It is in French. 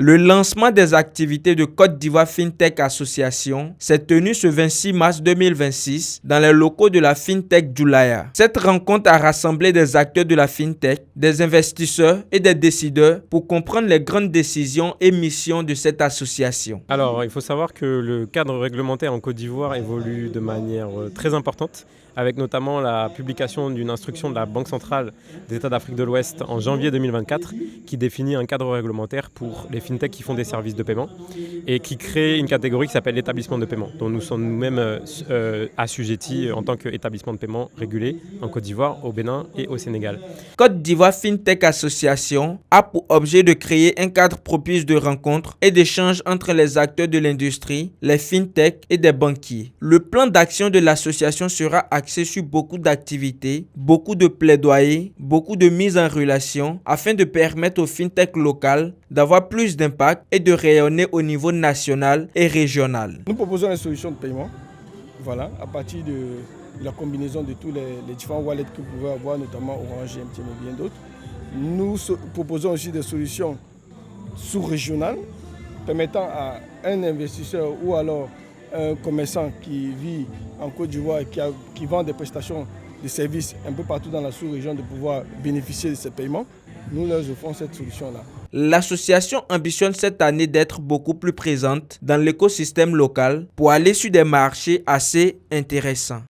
Le lancement des activités de Côte d'Ivoire FinTech Association s'est tenu ce 26 mars 2026 dans les locaux de la FinTech Djoulaya. Cette rencontre a rassemblé des acteurs de la FinTech, des investisseurs et des décideurs pour comprendre les grandes décisions et missions de cette association. Alors, il faut savoir que le cadre réglementaire en Côte d'Ivoire évolue de manière très importante, avec notamment la publication d'une instruction de la Banque centrale des États d'Afrique de l'Ouest en janvier 2024 qui définit un cadre réglementaire pour les fintechs qui font des services de paiement et qui crée une catégorie qui s'appelle l'établissement de paiement, dont nous sommes nous-mêmes assujettis en tant qu'établissement de paiement régulé en Côte d'Ivoire, au Bénin et au Sénégal. Côte d'Ivoire FinTech Association a pour objet de créer un cadre propice de rencontres et d'échanges entre les acteurs de l'industrie, les fintechs et des banquiers. Le plan d'action de l'association sera axé sur beaucoup d'activités, beaucoup de plaidoyers, beaucoup de mise en relation afin de permettre aux fintechs locales d'avoir plus d'impact et de rayonner au niveau national et régional. Nous proposons une solution de paiement, voilà, à partir de la combinaison de tous les différents wallets que vous pouvez avoir, notamment Orange, MTN et bien d'autres. Nous proposons aussi des solutions sous-régionales permettant à un investisseur ou alors un commerçant qui vit en Côte d'Ivoire et qui vend des prestations de services un peu partout dans la sous-région de pouvoir bénéficier de ces paiements. Nous leur offrons cette solution-là. L'association ambitionne cette année d'être beaucoup plus présente dans l'écosystème local pour aller sur des marchés assez intéressants.